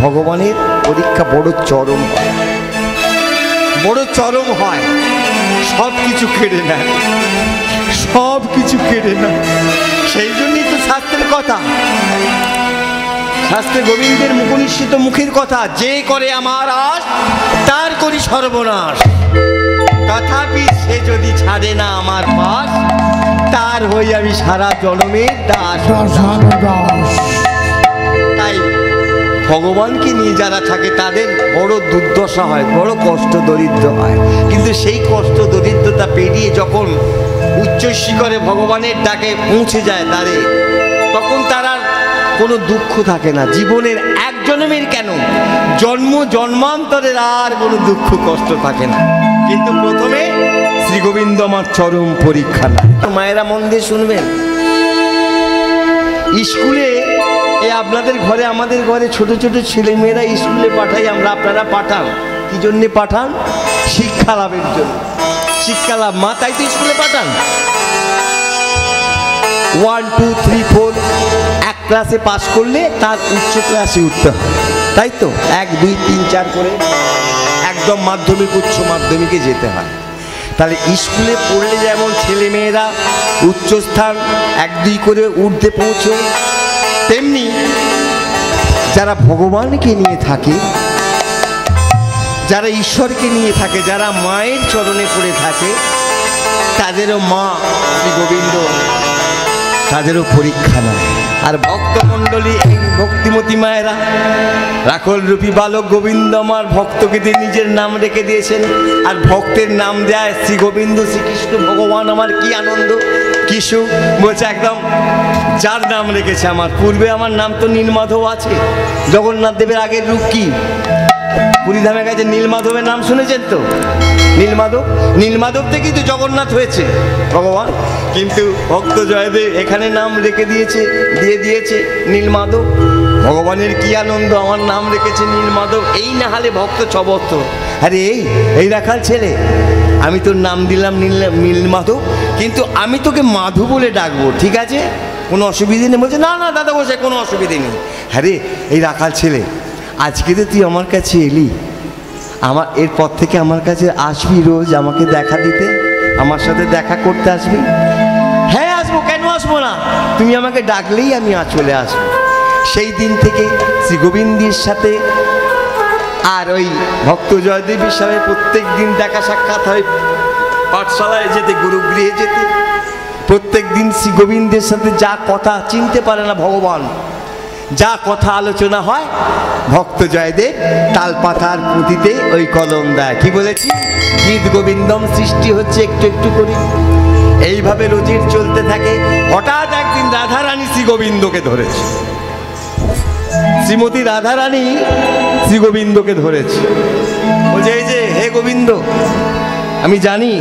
ভগবানের পরীক্ষা বড় চরম হয়, বড় চরম হয়। সব কিছু কেড়ে নেয়, সব কিছু কেড়ে নেয়। সেই জন্যই তো শাস্ত্রের কথা, শাস্ত্রে গোবিন্দের মুখনিশ্চিত মুখের কথা, যে করে আমার আশ তার করি সর্বনাশ। তথাপি সে যদি ছাড়ে না আমার পাশ, তার হই আমি সারা জনমের দাস। তাই ভগবানকে নিয়ে যারা থাকে তাদের বড় দুর্দশা হয়, বড় কষ্ট দরিদ্র হয়। কিন্তু সেই কষ্ট দরিদ্রতা পেরিয়ে যখন উচ্চ শিখরে ভগবানের ডাকে পৌঁছে যায় তাদের, তখন তার আর কোনো দুঃখ থাকে না। জীবনের এক জন্মের কেন, জন্ম জন্মান্তরের আর কোনো দুঃখ কষ্ট থাকে না। কিন্তু প্রথমে শ্রী গোবিন্দ আমার চরম পরীক্ষা না। মায়েরা মন দিয়ে শুনবেন, স্কুলে আপনাদের ঘরে আমাদের ঘরে ছোট ছোট ছেলেমেয়েরা স্কুলে পাঠাই আমরা, আপনারা পাঠান কি জন্যে পাঠান? শিক্ষা লাভের জন্য। শিক্ষা লাভ মা, তাই তো স্কুলে পাঠান। 1, 2, 3, 4 এক ক্লাসে পাস করলে তার উচ্চ ক্লাসে উঠতে হয়, তাই তো 1, 2, 3, 4 করে একদম মাধ্যমিক উচ্চ মাধ্যমিকে যেতে হয়। তাহলে স্কুলে পড়লে যেমন ছেলেমেয়েরা উচ্চস্থান 1, 2 করে উঠতে পৌঁছয়, তেমনি যারা ভগবানকে নিয়ে থাকে, যারা ঈশ্বরকে নিয়ে থাকে, যারা মায়ের চরণে পড়ে থাকে, তাদেরও মা শ্রী গোবিন্দ তাদেরও পরীক্ষা নেয়। আর ভক্তমণ্ডলী এই ভক্তিমতী মায়েরা রাখল রূপী বালক গোবিন্দ আমার ভক্তকে দিয়ে নিজের নাম রেখে দিয়েছেন। আর ভক্তের নাম দেয় শ্রী গোবিন্দ শ্রীকৃষ্ণ ভগবান। আমার কি আনন্দ, কি সুখ। বলছে একদম যার নাম রেখেছে আমার, পূর্বে আমার নাম তো নীলমাধব আছে। জগন্নাথ দেবের আগের রূপ কি? পুরীধামের কাছে নীলমাধবের নাম শুনেছেন তো? নীলমাধব, নীলমাধব থেকেই তো জগন্নাথ হয়েছে ভগবান। কিন্তু ভক্ত জয়দেব এখানে নাম রেখে দিয়েছে নীলমাধব। ভগবানের কি আনন্দ, আমার নাম রেখেছে নীলমাধব। এই না হলে ভক্ত 6 বছর, আরে এই রাখাল ছেলে, আমি তোর নাম দিলাম নীলমাধব, কিন্তু আমি তোকে মাধু বলে ডাকবো, ঠিক আছে? কোনো অসুবিধে নেই? বলছে না না দাদা বসে কোনো অসুবিধে নেই। আরে এই রাখাল ছেলে, আজকে তো তুই আমার কাছে এলি, আমার এরপর থেকে আমার কাছে আসবি রোজ আমাকে দেখা দিতে, আমার সাথে দেখা করতে আসবি? হ্যাঁ আসবো, কেন আসবো না, তুমি আমাকে ডাকলেই আমি চলে আসবো। সেই দিন থেকে শ্রী গোবিন্দের সাথে আর ওই ভক্ত জয়দেবের সাথে প্রত্যেক দিন দেখা সাক্ষাৎ হয়। পাঠশালায় যেতে, গুরুগৃহে যেতে, প্রত্যেক দিন শ্রী গোবিন্দের সাথে যা কথা চিনতে পারে না ভগবান, যা কথা আলোচনা হয়, ভক্ত জয়দেব তালপাতার পুঁথিতে ওই কলম দেয়। কি বলেছি? গীত গোবিন্দম সৃষ্টি হচ্ছে একটু একটু করে। এইভাবে রোজির চলতে থাকে। হঠাৎ একদিন রাধারানী শ্রী গোবিন্দকে ধরেছে, শ্রীমতী রাধারানী শ্রী গোবিন্দকে ধরেছে। বলছে এই যে হে গোবিন্দ, আমি জানি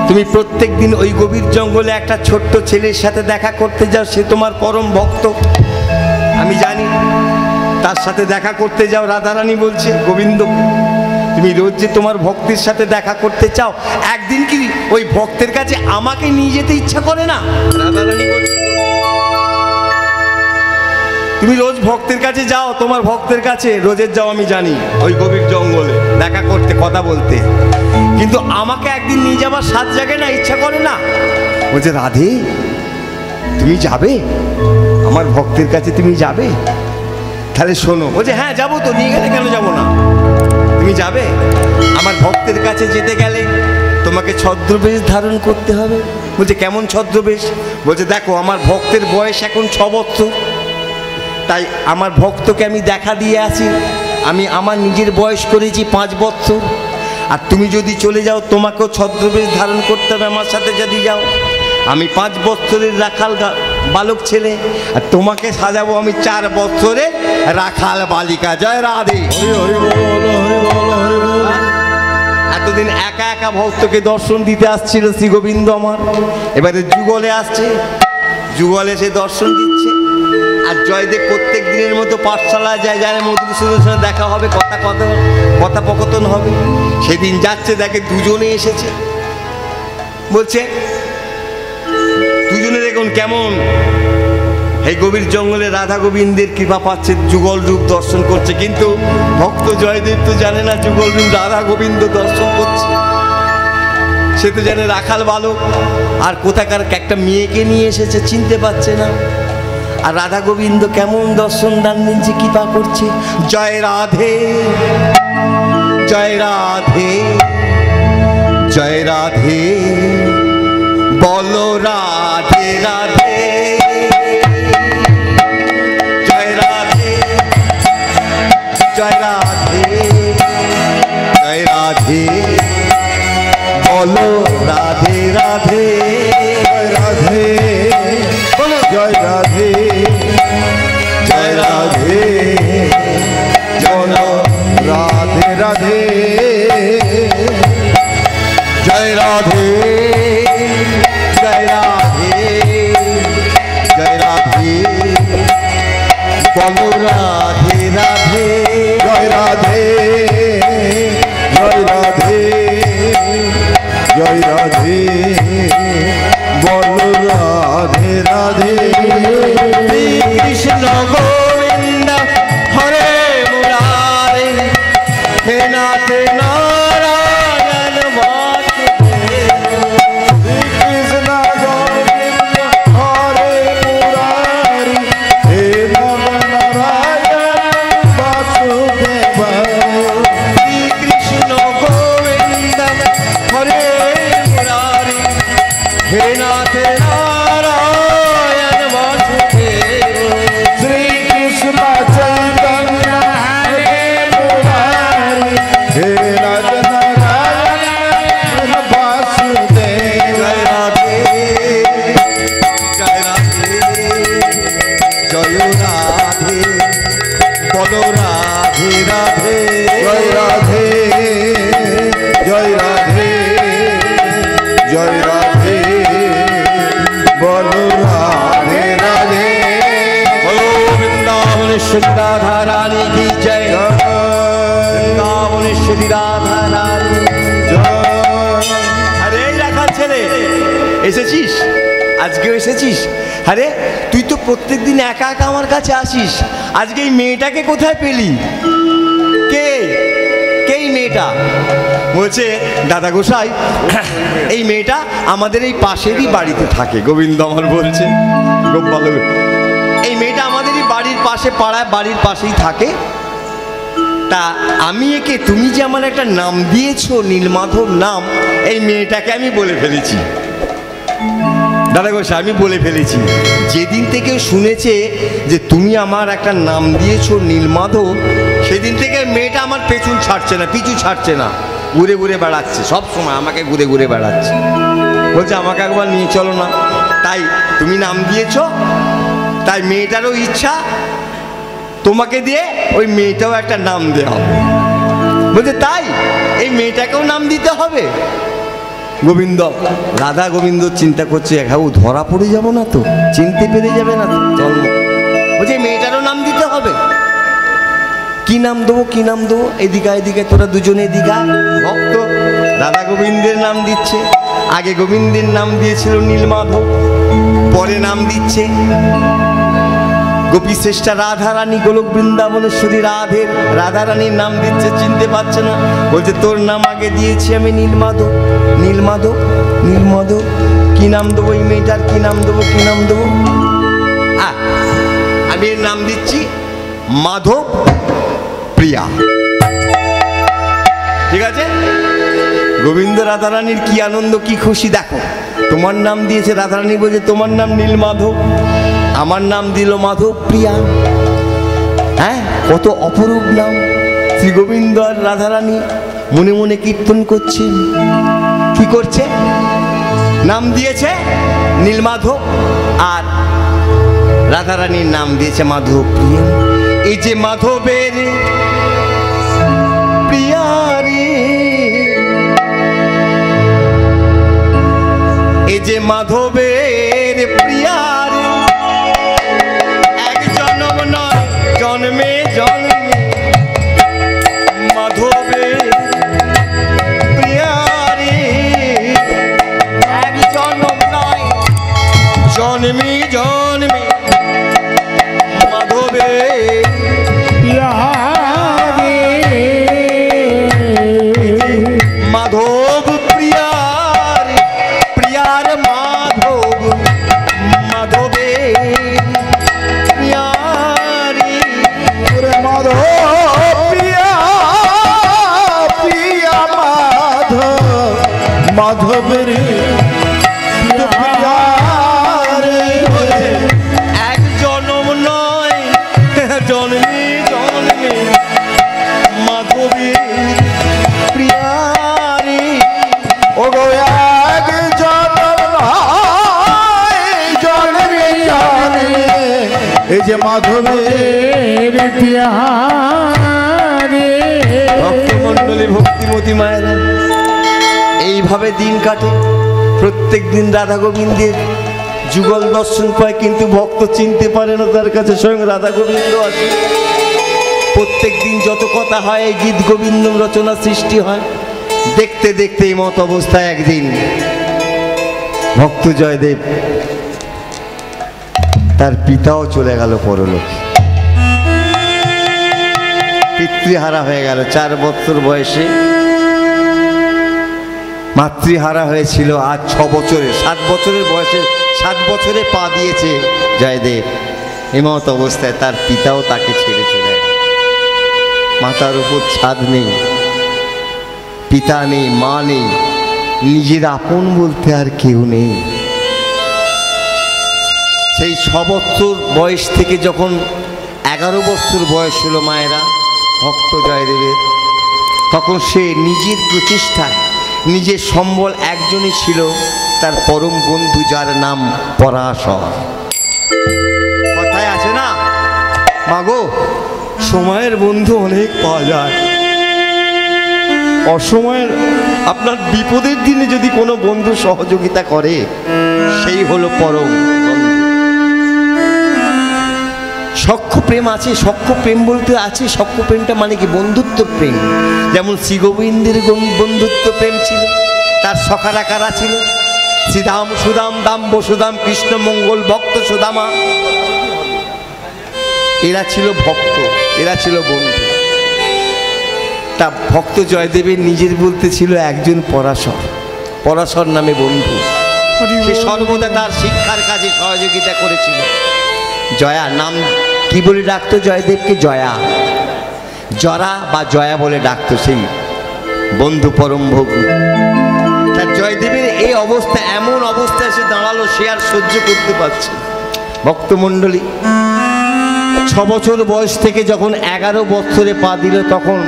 তুমি প্রত্যেক দিন ওই গভীর জঙ্গলে একটা ছোট্ট ছেলের সাথে দেখা করতে যাও, সে তোমার পরম ভক্ত, আমি জানি। তার সাথে দেখা করতে যাও। রাধারানী বলছে গোবিন্দ, তুমি রোজ যে তোমার ভক্তের সাথে দেখা করতে চাও, একদিন কি ওই ভক্তের কাছে আমাকে নিয়ে যেতে ইচ্ছা করে না? রাধারানী বলছে তুমি রোজ ভক্তের কাছে যাও, তোমার ভক্তের কাছে রোজের যাও, আমি জানি, ওই গভীর জঙ্গলে দেখা করতে, কথা বলতে, কিন্তু আমাকে একদিন নিয়ে যাবার সাথ জাগে না, ইচ্ছা করে না। বলছে রাধে তুমি যাবে আমার ভক্তের কাছে, তুমি যাবে? তাহলে শোনো। বলছে হ্যাঁ যাবো তো, নিয়ে গেলে কেন যাবো না, তুমি যাবে। আমার ভক্তের কাছে যেতে গেলে তোমাকে ছদ্মবেশ ধারণ করতে হবে। বলছে কেমন ছদ্মবেশ? বলছে দেখো আমার ভক্তের বয়স এখন 6 বছর, তাই আমার ভক্তকে আমি দেখা দিয়ে আসি, আমি আমার নিজের বয়স করেছি 5 বছর, আর তুমি যদি চলে যাও তোমাকেও ছদ্মবেশ ধারণ করতে হবে আমার সাথে যদি যাও। আমি 5 বছরের রাখাল বালক ছেলে, আর তোমাকে সাজাবো আমি 4 বছরের রাখাল বালিকা। জয় রাধে। এতদিন একা একা ভক্তকে দর্শন দিতে আসছিল শ্রী গোবিন্দ আমার, এবারে যুগলে আসছে, যুগলে সে দর্শন দিচ্ছে। আর জয়দেব প্রত্যেক দিনের মতো পাঠশালায় যায়, জানে মধুসূদনের সঙ্গে দেখা হবে, কথোপকথন হবে। সেদিন যাচ্ছে, দেখে দুজনে এসেছে। বলছে দুজনে দেখুন কেমন এই গভীর জঙ্গলে রাধা গোবিন্দের কৃপা পাচ্ছে, যুগল রূপ দর্শন করছে। কিন্তু ভক্ত জয়দেব তো জানে না যুগল রূপ রাধা গোবিন্দ দর্শন করছে। সে তো জানে রাখাল বালক, আর কোথাকার একটা মেয়েকে নিয়ে এসেছে, চিনতে পারছে না। আর রাধা গোবিন্দ কেমন দর্শন দান দিচ্ছে, কৃপা করছে। জয় রাধে জয় রাধে জয় রাধে বলো রাধে রাধে, জয় রাধে জয় রাধে জয় রাধে বলো রাধে রাধে, রাধে বলো জয় রাধে জয় রাধে বলো রাধে রাধে জয় রাধে জয় রাধে জয় রাধে বলো রাধে রাধে, জয় রাধে জয় রাধে জয় রাধে বলো রাধে রাধে। কৃষ্ণ গোবিন্দ হরে মুরারে, হে নাথ নারায়ণ বাসুদেব। কৃষ্ণ গোবিন্দ হরে মুরারি, হে নর নারায়ণ বাসুদেব। কৃষ্ণ গোবিন্দ হরে মুরারে, হে নাথ নারায়ণ বাসুদেব। শ্রী কৃষ্ণ চৈতন্য হরে মুরারি, হে নর নারায়ণ বাসুদেব। জয় রাধে জয় রাধে জয় রাধে বলো রাধে রাধে, জয় রাধে জয় রাধে জয় রাধে বলো রাধে রাধে। বলো বৃন্দাবনেশ্বরী রাধা রানী কি জয়, বৃন্দাবনেশ্বরী রাধা রানী। আরে এই রাখাল ছেলে, এসেছিস? আজকেও এসেছিস? আরে তুই তো প্রত্যেক দিন একা একা আমার কাছে আসিস, আজকে এই মেয়েটাকে কোথায় পেলি? কে কে এই মেয়েটা? বলছে দাদা গোসাই, এই মেয়েটা আমাদের এই পাশেরই বাড়িতে থাকে। গোবিন্দ আমার বলছে, গোপাল, এই মেয়েটা আমাদেরই বাড়ির পাশে, পাড়ায় বাড়ির পাশেই থাকে। তা আমি একে, তুমি যে আমার একটা নাম দিয়েছো নীলমাধব নাম, এই মেয়েটাকে আমি বলে ফেলেছি। দাদা গোসাই আমি বলে ফেলেছি। যেদিন থেকে শুনেছে যে তুমি আমার একটা নাম দিয়েছো নীলমাধব, সেদিন থেকে মেয়েটা আমার পেছন ছাড়ছে না, পিছু ছাড়ছে না, ঘুরে ঘুরে বেড়াচ্ছে, সব সময় আমাকে ঘুরে ঘুরে বেড়াচ্ছে। বলছে আমাকে একবার নিয়ে চলো না। তাই তুমি নাম দিয়েছো, তাই মেয়েটারও ইচ্ছা তোমাকে দিয়ে ওই মেয়েটাও একটা নাম দেওয়া হবে। বলছে তাই এই মেয়েটাকেও নাম দিতে হবে? গোবিন্দ, রাধা গোবিন্দ চিন্তা করছে, হ্যাঁ ও ধরা পড়ে যাবো না তো, চিনতে পেরে যাবে না তো, চল। বলছে মেয়েটারও নাম দিতে হবে। কি নাম দেবো, কি নাম দেবো? এদিকে এদিকে তোরা দুজনে এদিকে। ভক্ত রাধা গোবিন্দের নাম দিচ্ছে। আগে গোবিন্দের নাম দিয়েছিল নীলমাধব, পরে নাম দিচ্ছে গোপী শ্রেষ্ঠা রাধা রানী, গোলক বৃন্দাবনেশ্বরী রাধের রাধা রানীর নাম দিচ্ছে, চিনতে পারছে না। বলছে তোর নাম আগে দিয়েছি আমি নীলমাধব। নীলমাধব নীলমাধব কি নাম দেবো এই মেয়েটার, কি নাম দেবো, কি নাম দেবো? আমি এর নাম দিচ্ছি মাধব প্রিয়া। ঠিক আছে? গোবিন্দ রাধা রানীর কি আনন্দ, কি খুশি দেখো। তোমার নাম দিয়েছে রাধা রানী, বলছে তোমার নাম নীলমাধব, আমার নাম দিল মাধব প্রিয়া। হ্যাঁ, কত অপরূপ নাম। শ্রী গোবিন্দ আর রাধা রানী মনে মনে কীর্তন করছে। কি করছে? নাম দিয়েছে নীলমাধব, আর রাধা রানীর নাম দিয়েছে মাধব প্রিয়া। এই যে মাধবের প্রিয়া রে, এই যে মাধবের প্রিয়া রে, এক জন্ম নয় জন্মে জন্মে মাধবের প্রিয়া রে, এক জন্ম নয় জন্মে জন্মে মাধবী প্রিয়ারে ও গো এক জনম জন্মে জানে এই যে মাধবের প্রিয়ারে। ভক্তমণ্ডলী ভক্তিমতী মায়েরা এইভাবে দিন কাটে। প্রত্যেক দিন রাধা গোবিন্দের যুগল দর্শন পায়, কিন্তু ভক্ত চিনতে পারে না তার কাছে স্বয়ং রাধা গোবিন্দ আছে। প্রত্যেক দিন যত কথা হয়, এই গীত গোবিন্দ রচনা সৃষ্টি হয়। দেখতে দেখতে এই মত অবস্থায় একদিন ভক্ত জয়দেব তার পিতাও চলে গেল পরলোকে, পিতৃহারা হয়ে গেল। 4 বছর বয়সে মাতৃহারা হয়েছিল। আজ 6 বছরে 7 বছরের বয়সে 7 বছরে পা দিয়েছে জয়দেব। এমত অবস্থায় তার পিতাও তাকে ছেড়ে চলে গেল। মাথার উপর ছাদ নেই, পিতা নেই, মা নেই, নিজের আপন বলতে আর কেউ নেই। সেই 6 বছর বয়স থেকে যখন 11 বছর বয়স হলো মায়েরা ভক্ত জয়দেবের, তখন সে নিজের প্রচেষ্টায় নিজের সম্বল একজনই ছিল, তার পরম বন্ধু, যার নাম পরাশর। কথায় আছে না মাগো, সময়ের বন্ধু অনেক পাওয়া যায়, অসময়ের আপনার বিপদের দিনে যদি কোনো বন্ধু সহযোগিতা করে, সেই হলো পরম বন্ধু। সখ্য প্রেম আছে, সখ্য প্রেম বলতে আছে, সখ্য প্রেমটা মানে কি? বন্ধুত্ব প্রেম। যেমন শ্রী গোবিন্দের বন্ধুত্ব প্রেম ছিল, তার সখারা কারা ছিল? শ্রীদাম, সুদাম, দাম, বসুদাম, কৃষ্ণ, মঙ্গল, ভক্ত, সুদামা। এরা ছিল ভক্ত, এরা ছিল বন্ধু। তা ভক্ত জয়দেবের নিজের বলতে ছিল একজন পরাশর, পরাশর নামে বন্ধু। সে সর্বদা তার শিক্ষার কাজে সহযোগিতা করেছিল। জয়া নাম কি বলে ডাকতো জয়দেবকে? জয়া, জরা বা জয়া বলে ডাকতো সেই বন্ধু, পরম ভগ্নী। তার জয়দেবের এই অবস্থা, এমন অবস্থা এসে দাঁড়ালো, সে আর সহ্য করতে পারছে। ভক্তমণ্ডলী 6 বছর বয়স থেকে যখন 11 বছরে পা দিল, তখন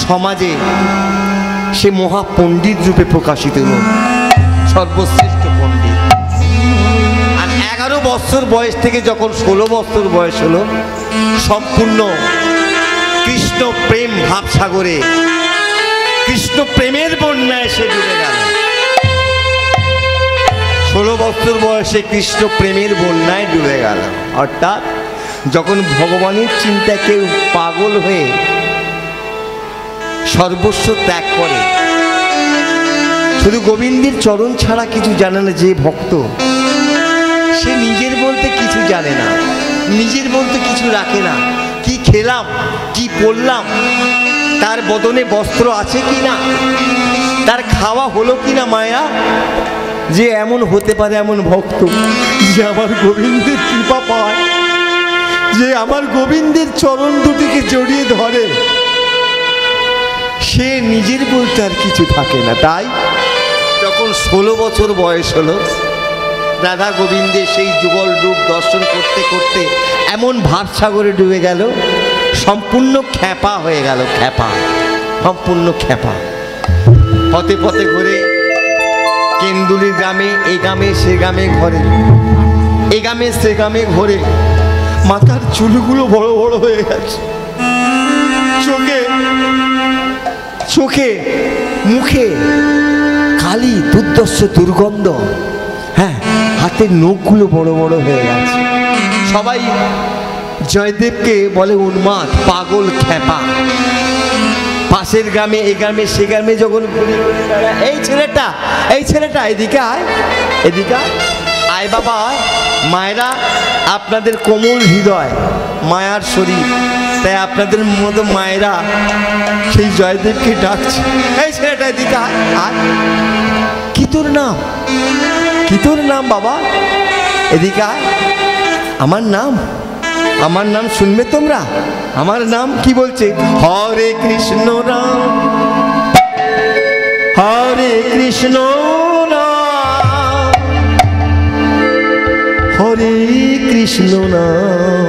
সমাজে সে মহাপণ্ডিত রূপে প্রকাশিত হল, সর্বশ্রেষ্ঠ পণ্ডিত। আর 11 বছর বয়স থেকে যখন 16 বছর বয়স হলো, সম্পূর্ণ কৃষ্ণ প্রেম ভাবসাগরে, কৃষ্ণ প্রেমের বন্যায় সে ডুবে গেল। 16 বছর বয়সে কৃষ্ণ প্রেমের বন্যায় ডুবে গেল। অর্থাৎ যখন ভগবানের চিন্তা কেউ পাগল হয়ে সর্বস্ব ত্যাগ করে, শুধু গোবিন্দের চরণ ছাড়া কিছু জানে না যে ভক্ত, সে নিজের বলতে কিছু জানে না, নিজের বলতে কিছু রাখে না। কি খেলাম, কি পরলাম, তার বদনে বস্ত্র আছে কি না, তার খাওয়া হলো কি না, মায়া যে এমন হতে পারে এমন ভক্ত যে আমার গোবিন্দের কৃপা পায়, যে আমার গোবিন্দের চরণ দুটিকে জড়িয়ে ধরে, সে নিজের বলতে আর কিছু থাকে না। তাই যখন 16 বছর বয়স হলো, রাধা গোবিন্দের সেই যুগল রূপ দর্শন করতে করতে এমন ভাবসাগরে ডুবে গেল, সম্পূর্ণ খ্যাপা হয়ে গেল। খ্যাপা, সম্পূর্ণ খ্যাপা। পথে পথে ঘুরে কেন্দুলির গ্রামে, এ গ্রামে সে গ্রামে ঘরে, এ গ্রামে সে গ্রামে ঘরে, মাথার চুলগুলো বড় বড় হয়ে গেছে, চোখে মুখে কালি, দুর্দর্শ দুর্গন্ধ, হ্যাঁ, হাতের নখগুলো বড় বড় হয়ে গেছে। সবাই জয়দেবকে বলে উন্মাদ, পাগল, খ্যাপা। পাশের গ্রামে, এই গ্রামে সে গ্রামে যখন ঘুরে ঘুরে বেড়ায়, এই ছেলেটা, এই ছেলেটা, এদিকে আয়, এদিকে আয় বাবা। মায়েরা আপনাদের কোমল হৃদয়, মায়ার শরীর, তাই আপনাদের মতো মায়েরা সেই জয়দেবকে ডাকছে, এই ছেলেটা এদিকে আয়, আয়। কি তোর নাম, কি তোর নাম বাবা? এদিকে আয়। আমার নাম, আমার নাম শুনবে তোমরা? আমার নাম কি বলছে? হরে কৃষ্ণ রাম, হরে কৃষ্ণ রাম, হরে কৃষ্ণ নাম।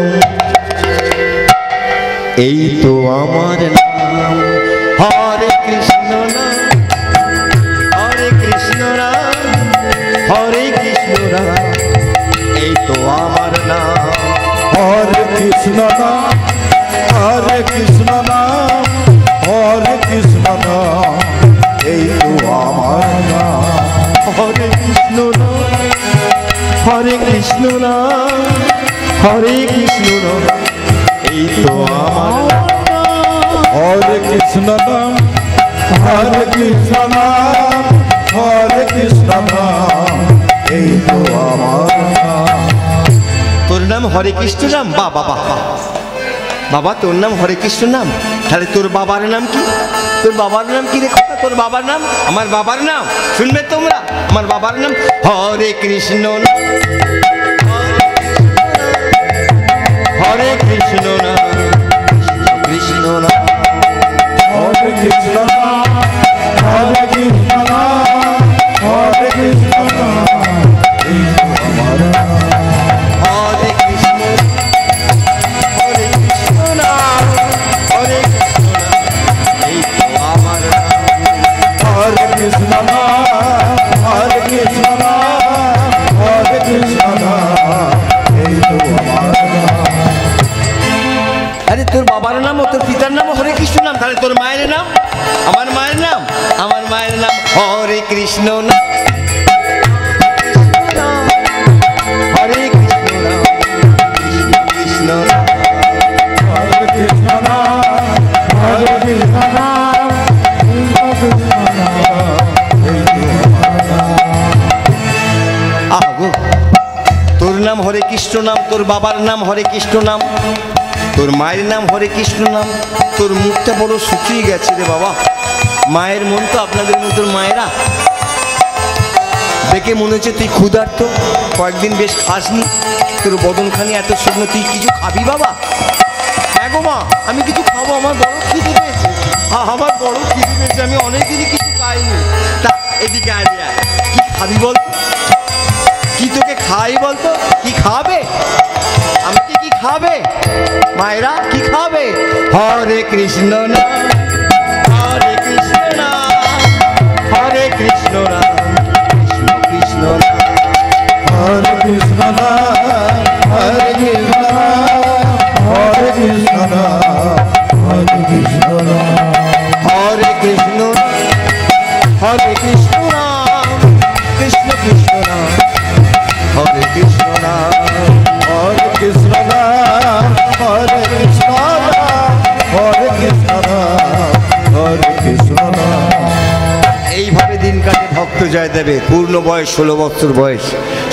এই তো আমার নাম। হরে কৃষ্ণ নাম, হরে কৃষ্ণ নাম, হরে কৃষ্ণ নাম, এই তো আমার নাম। হরে কৃষ্ণ নাম, হরে কৃষ্ণ নাম, হরে কৃষ্ণ নাম, এই তো আমার নাম। হরে কৃষ্ণ নাম, হরে কৃষ্ণ নাম, হরে কৃষ্ণ নাম, এই তো আমার নাম। হরে কৃষ্ণ নাম, হরে কৃষ্ণ নাম, হরে কৃষ্ণ নাম, এই তো আমার নাম। তোর নাম হরে কৃষ্ণ নাম? বাবা বাবা বাবা, তোর নাম হরে কৃষ্ণ নাম, তাহলে তোর বাবার নাম কি? তোর বাবার নাম কি রেখো? তোর বাবার নাম? আমার বাবার নাম শুনবে তোমরা? আমার বাবার নাম হরে কৃষ্ণ নাম, হরে কৃষ্ণ নাম, কৃষ্ণ নাম, হরে কৃষ্ণ নাম, হরে কৃষ্ণ নাম, হরে কৃষ্ণ নাম, এই তো আমার নাম। হরে কৃষ্ণ, হরে কৃষ্ণ নাম, হরে কৃষ্ণ নাম, এই তো আমার নাম। হরে কৃষ্ণ নাম, হরে কৃষ্ণ নাম, হরে কৃষ্ণ নাম, এই তো আমার নাম। আরে তোর বাবার নাম ও তোর পিতার নাম হরে কৃষ্ণ নাম, তাহলে তোর মায়ের নাম? আমার মায়ের নাম? আমার মায়ের নাম হরে কৃষ্ণ নাম, হরে কৃষ্ণ নাম, কৃষ্ণ নাম, হরে কৃষ্ণ নাম, হরে কৃষ্ণ নাম, কৃষ্ণ কৃষ্ণ নাম, এই তো আমার নাম। আহো, তোর নাম হরে কৃষ্ণ নাম, তোর বাবার নাম হরে কৃষ্ণ নাম, তোর মায়ের নাম হরে কৃষ্ণ নাম, তোর মুখটা বড় শুকিয়ে গেছে রে বাবা। মায়ের মন তো আপনাদের মতোর মায়েরা, দেখে মনে হচ্ছে তুই ক্ষুধার্ত, কয়েকদিন বেশ খাসনি, তোর বদনখানি এত শুকনো, তুই কিছু খাবি বাবা? হ্যাঁ গো মা, আমি কিছু খাবো, আমার বড় খিদে পেয়েছে, আমার বড় খিদে পেয়েছে, আমি অনেকদিনই কিছু খাইনি। তা এদিকে আয়, কি খাবি বল? কি তোকে খাই বলতো? কি খাবে? আমাকে কি খাবে? মায়েরা কি খাবে? হরে কৃষ্ণ নাম, হরে কৃষ্ণ নাম, হরে কৃষ্ণ নাম, কৃষ্ণ কৃষ্ণ নাম, হরে কৃষ্ণ নাম, হরে কৃষ্ণ নাম, হরে কৃষ্ণ নাম, হরে কৃষ্ণ নাম, হরে কৃষ্ণ, হরে কৃষ্ণ নাম, কৃষ্ণ কৃষ্ণ নাম, হরে কৃষ্ণ নাম, হরে কৃষ্ণ নাম, হরে কৃষ্ণ নাম, হরে কৃষ্ণ নাম, হরে কৃষ্ণ নাম। এইভাবে দিন কাটে ভক্ত জয়দেবের। পূর্ণ বয়স 16 বছর বয়স।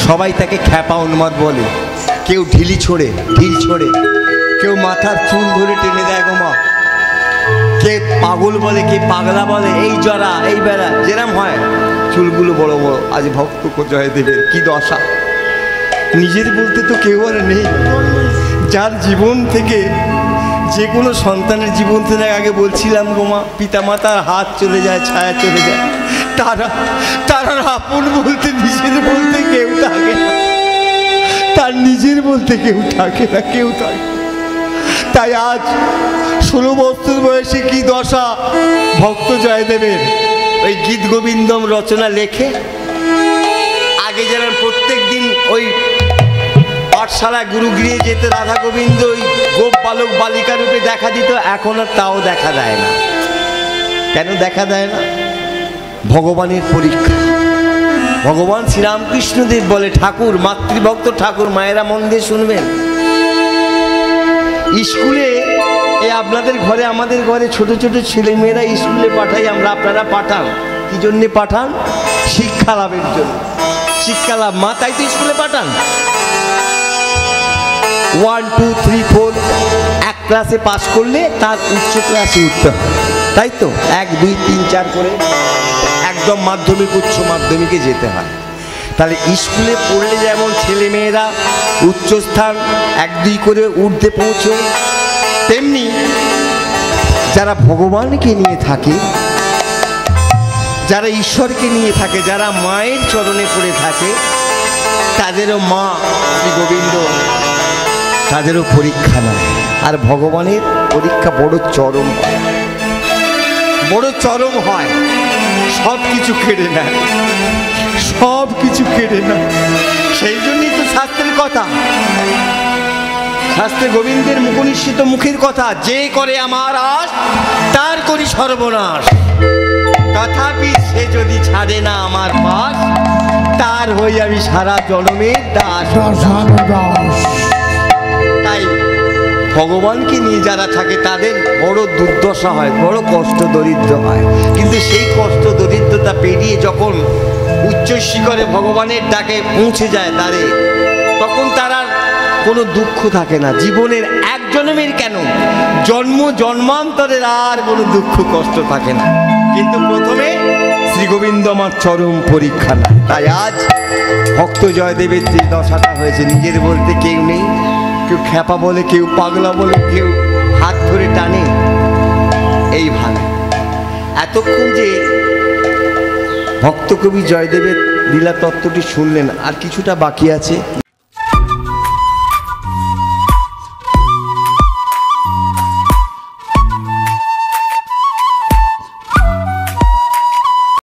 সবাই তাকে খ্যাপা উন্মাদ বলে, কেউ ঢিল ছোড়ে, কেউ মাথার চুল ধরে টেনে দেয় গো মা, কে পাগল বলে, কে পাগলা বলে, এই জরা এই বেড়া যেরাম হয়, চুলগুলো বড় বড়। আজ ভক্ত জয়দেবের কি দশা, নিজের বলতে তো কেউ আর নেই। যার জীবন থেকে, যে কোনো সন্তানের জীবন থেকে, আগে বলছিলাম গো মা, পিতা মাতার হাত চলে যায়, ছায়া চলে যায়, তারা আপন বলতে, নিজের বলতে কেউ থাকে না, তার নিজের বলতে কেউ থাকে না, কেউ থাকে। তাই আজ 16 বছর বয়সে কি দশা ভক্ত জয়দেবের। ওই গীত গোবিন্দম রচনা লেখে, আগে যারা প্রত্যেক দিন ওই পাঠশালা গুরুগৃহে যেতে রাধা গোবিন্দ ওই গোপ বালক বালিকা রূপে দেখা দিত, এখন আর তাও দেখা দেয় না। কেন দেখা দেয় না? ভগবানের পরীক্ষা। ভগবান শ্রীরামকৃষ্ণদেব বলে, ঠাকুর, মাতৃভক্ত ঠাকুর, মায়েরা মন দিয়ে শুনবেন, স্কুলে এই আপনাদের ঘরে, আমাদের ঘরে ছোট ছোট ছেলে মেয়েরা স্কুলে পাঠাই আমরা, আপনারা পাঠান। কি জন্যে পাঠান? শিক্ষা লাভের জন্য। শিক্ষা লাভ, মা তাই তো স্কুলে পাঠান। 1, 2, 3, 4 এক ক্লাসে পাস করলে তার উচ্চ ক্লাসে উঠতে হয়, তাই তো? 1, 2, 3, 4 করে একদম মাধ্যমিক, উচ্চ মাধ্যমিকে যেতে হয়। তাহলে স্কুলে পড়লে যেমন ছেলে মেয়েরা উচ্চস্থান 1, 2 করে উঠতে পৌঁছয়, তেমনি যারা ভগবানকে নিয়ে থাকে, যারা ঈশ্বরকে নিয়ে থাকে, যারা মায়ের চরণে পড়ে থাকে, তাদেরও মা শ্রী গোবিন্দ তাদেরও পরীক্ষা নেয়। আর ভগবানের পরীক্ষা বড় চরম হয়, বড় চরম হয়। সব কিছু কেড়ে নেয়, সব কিছু কেড়ে নেয়। সেই জন্যই তো শাস্ত্রের কথা, শাস্ত্রে গোবিন্দের মুখনিশ্চিত মুখের কথা, যে করে আমার আশ তার করি সর্বনাশ। তথাপি সে যদি ছাড়ে না আমার পাশ, তার হই আমি সারা জনমের দাস। তাই ভগবানকে নিয়ে যারা থাকে তাদের বড় দুর্দশা হয়, বড় কষ্ট দরিদ্র হয়। কিন্তু সেই কষ্ট দরিদ্রতা পেরিয়ে যখন উচ্চ শিখরে ভগবানের ডাকে পৌঁছে যায় তারে, তখন তার আর কোনো দুঃখ থাকে না। জীবনের এক জন্মের কেন, জন্ম জন্মান্তরের আর কোনো দুঃখ কষ্ট থাকে না। কিন্তু প্রথমে শ্রী গোবিন্দ আমার চরম পরীক্ষা না। তাই আজ ভক্ত জয়দেবের যে দশাটা হয়েছে, নিজের বলতে কেউ নেই, কেউ খ্যাপা বলে, কেউ পাগলা বলে, কেউ হাত ধরে টানে, এইভাবে। এতক্ষণ যে ভক্ত কবি জয়দেবের লীলা তত্ত্বটি শুনলেন, আর কিছুটা বাকি আছে।